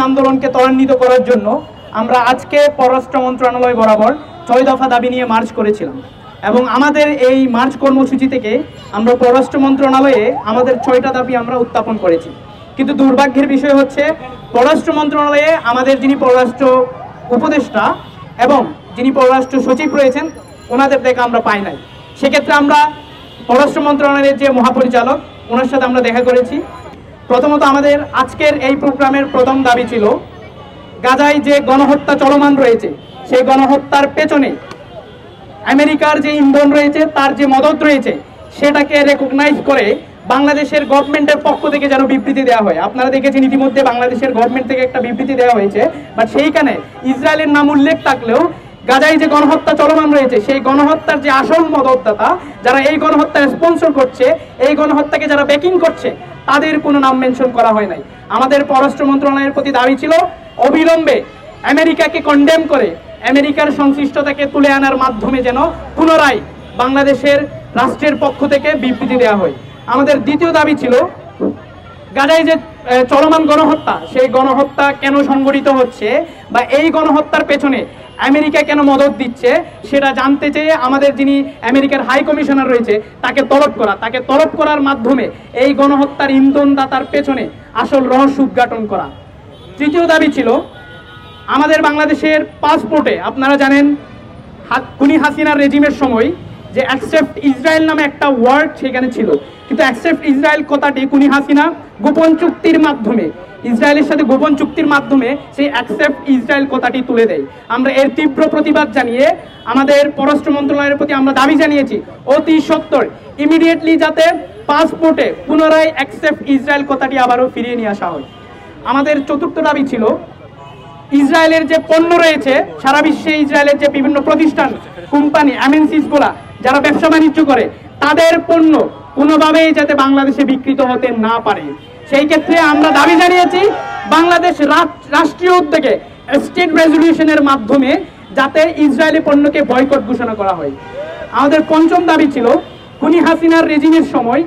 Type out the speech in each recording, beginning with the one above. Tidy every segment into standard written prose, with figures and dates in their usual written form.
আন্দোলনকে ত্বরান্বিত করার জন্য আমরা আজকে পররাষ্ট্র মন্ত্রণালয় বরাবর ৬ দফা দাবি নিয়ে মার্চ করেছিলাম এবং আমাদের এই মার্চ কর্মসূচি থেকে আমরা পররাষ্ট্র মন্ত্রণালয়ে আমাদের ৬টা দাবি আমরা উত্থাপন করেছি। কিন্তু দুর্ভাগ্যের বিষয় হচ্ছে পররাষ্ট্র মন্ত্রণালয়ে আমাদের যিনি পররাষ্ট্র উপদেষ্টা এবং যিনি পররাষ্ট্র সচিব রয়েছেন ওনাদের দেখা আমরা পাই নাই। সেক্ষেত্রে আমরা পররাষ্ট্র মন্ত্রণালয়ের যে মহাপরিচালক ওনার সাথে আমরা দেখা করেছি। প্রথমত আমাদের আজকের এই প্রোগ্রামের প্রথম দাবি ছিল গাজায় যে গণহত্যা চলমান রয়েছে সেই গণহত্যার পেছনে আমেরিকার যে ইন্ধন রয়েছে তার যে মদত রয়েছে সেটাকে রেকগনাইজ করে বাংলাদেশের গভর্নমেন্টের পক্ষ থেকে যেন বিবৃতি দেওয়া হয়। আপনারা দেখেছেন ইতিমধ্যে বাংলাদেশের গভর্নমেন্ট থেকে একটা বিবৃতি দেওয়া হয়েছে, বাট সেইখানে ইসরায়েলের নাম উল্লেখ থাকলেও গাজায় যে গণহত্যা চলমান রয়েছে সেই গণহত্যার যে আসল মদতদাতা যারা এই গণহত্যা স্পন্সর করছে, এই গণহত্যাকে যারা ব্যাকিং করছে তাদের কোনো নাম মেনশন করা হয় নাই। আমাদের পররাষ্ট্র মন্ত্রণালয়ের প্রতি দাবি ছিল অবিলম্বে আমেরিকাকে কন্ডেম করে আমেরিকার সংশ্লিষ্টতাকে তুলে আনার মাধ্যমে যেন পুনরায় বাংলাদেশের রাষ্ট্রের পক্ষ থেকে বিবৃতি দেওয়া হয়। আমাদের দ্বিতীয় দাবি ছিল গাজায় যে চলমান গণহত্যা সেই গণহত্যা কেন সংঘটিত হচ্ছে বা এই গণহত্যার পেছনে আমেরিকা কেন মদত দিচ্ছে সেটা জানতে চেয়ে আমাদের যিনি আমেরিকার হাই কমিশনার রয়েছে তাকে তলব করার মাধ্যমে এই গণহত্যার ইন্ধনদাতার পেছনে আসল রহস্য উদ্ঘাটন করা। তৃতীয় দাবি ছিল আমাদের বাংলাদেশের পাসপোর্টে আপনারা জানেন খুনি হাসিনার রেজিমের সময় যে অ্যাকসেপ্ট ইসরায়েল নামে একটা ওয়ার্ড সেখানে ছিল, কিন্তু অ্যাকসেপ্ট ইসরায়েল কথাটি খুনি হাসিনা গোপন চুক্তির মাধ্যমে ইসরায়েলের সাথে গোপন চুক্তির মাধ্যমে সেই অ্যাকসেপ্ট ইসরায়েল কথাটি তুলে দেয়। আমরা এর তীব্র প্রতিবাদ জানিয়ে আমাদের পররাষ্ট্র মন্ত্রণালয়ের প্রতি আমরা দাবি জানিয়েছি অতি সত্বর ইমিডিয়েটলি যাতে পাসপোর্টে পুনরায় অ্যাকসেপ্ট ইসরায়েল কথাটি আবারও ফিরিয়ে নিয়ে আসা হয়। আমাদের চতুর্থ দাবি ছিল ইসরায়েলের যে পণ্য রয়েছে সারা বিশ্বে ইসরায়েলের যে বিভিন্ন প্রতিষ্ঠান কোম্পানি এমএনসিস গুলা যারা ব্যবসা বাণিজ্য করে তাদের পণ্য কোনোভাবেই যাতে বাংলাদেশে বিক্রিত হতে না পারে সেই ক্ষেত্রে আমরা দাবি জানিয়েছি বাংলাদেশ রাষ্ট্রীয় উদ্যোগে স্টেট রেজলিউশনের মাধ্যমে যাতে ইসরায়েলি পণ্যকে বয়কট ঘোষণা করা হয়। আমাদের পঞ্চম দাবি ছিল খুনি হাসিনার রেজিমের সময়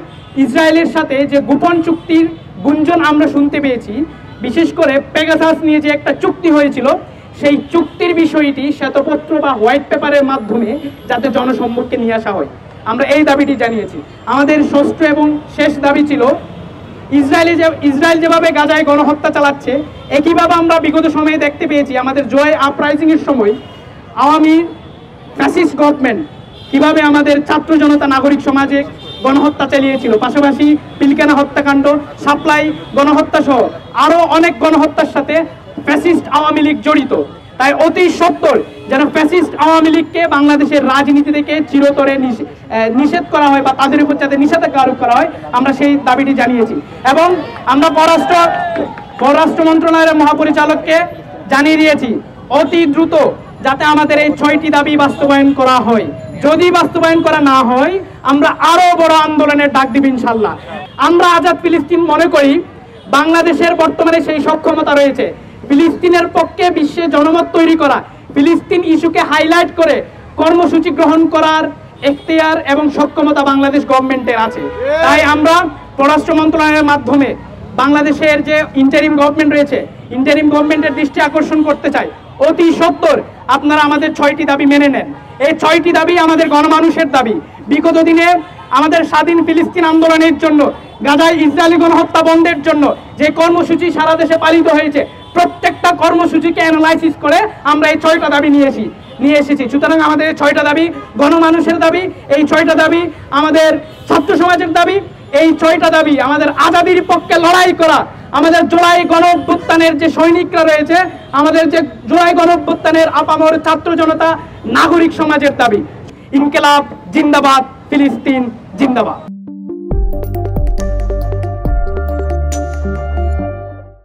ইসরায়েলের সাথে যে গোপন চুক্তির গুঞ্জন আমরা শুনতে পেয়েছি, বিশেষ করে পেগাসাস নিয়ে যে একটা চুক্তি হয়েছিল সেই চুক্তির বিষয়টি শ্বেতপত্র বা হোয়াইট পেপারের মাধ্যমে যাতে জনসম্মুখে নিয়ে আসা হয়, আমরা এই দাবিটি জানিয়েছি। আমাদের ষষ্ঠ এবং শেষ দাবি ছিল ইসরায়েল যেভাবে গাজায় গণহত্যা চালাচ্ছে একইভাবে আমরা বিগত সময়ে দেখতে পেয়েছি আমাদের জয় আপরাইজিং এর সময় আওয়ামী ফ্যাসিস্ট গভর্নমেন্ট কিভাবে আমাদের ছাত্র জনতা নাগরিক সমাজে গণহত্যা চালিয়েছিল, পাশাপাশি পিলখানা হত্যাকাণ্ড, সাপ্লাই গণহত্যা সহ আরো অনেক গণহত্যার সাথে ফ্যাসিস্ট আওয়ামী লীগ জড়িত। তাই অতি সত্বর যেন ফ্যাসিস্ট আওয়ামী লীগকে বাংলাদেশের রাজনীতি থেকে চিরতরে নিষেধ করা হয় বা তাদের উপর যাতে নিষেধাজ্ঞা আরোপ করা হয় আমরা সেই দাবিটি জানিয়েছি। এবং আমরা পররাষ্ট্র মন্ত্রণালয়ের মহাপরিচালককে জানিয়ে দিয়েছি অতি দ্রুত যাতে আমাদের এই 6টি দাবি বাস্তবায়ন করা হয়। যদি বাস্তবায়ন করা না হয় আমরা আরো বড় আন্দোলনের ডাক দিব ইনশাল্লাহ। আমরা আজাদ ফিলিস্তিন মনে করি বাংলাদেশের বর্তমানে সেই সক্ষমতা রয়েছে ফিলিস্তিনের পক্ষে বিশ্বে জনমত তৈরি করা, ফিলিস্তিন ইস্যুকে হাইলাইট করে কর্মসূচি গ্রহণ করার এখতিয়ার এবং সক্ষমতা বাংলাদেশ গভর্নমেন্টের আছে। তাই আমরা পররাষ্ট্র মন্ত্রণালয়ের মাধ্যমে বাংলাদেশের যে ইন্টারিম গভর্নমেন্ট রয়েছে ইন্টারিম গভর্নমেন্টের দৃষ্টি আকর্ষণ করতে চাই অতি সত্বর আপনারা আমাদের 6টি দাবি মেনে নেন। এই 6টি দাবি আমাদের গণমানুষের দাবি। বিগত দিনে আমাদের স্বাধীন ফিলিস্তিন আন্দোলনের জন্য গাজায় ইসরায়েলি গণহত্যা বন্ধের জন্য যে কর্মসূচি সারা দেশে পালিত হয়েছে প্রত্যেকটা কর্মসূচিকে অ্যানালাইসিস করে আমরা এই 6টা দাবি নিয়ে এসেছি। সুতরাং আমাদের 6টা দাবি গণমানুষের দাবি, এই 6টা দাবি আমাদের ছাত্র সমাজের দাবি, এই 6টা দাবি আমাদের আজাদির পক্ষে লড়াই করা আমাদের জুলাই গণঅভ্যুত্থানের যে সৈনিকরা রয়েছে আমাদের যে জুলাই গণঅভ্যুত্থানের আপামর ছাত্র জনতা নাগরিক সমাজের দাবি। ইনকিলাব জিন্দাবাদ, ফিলিস্তিন জিন্দাবাদ।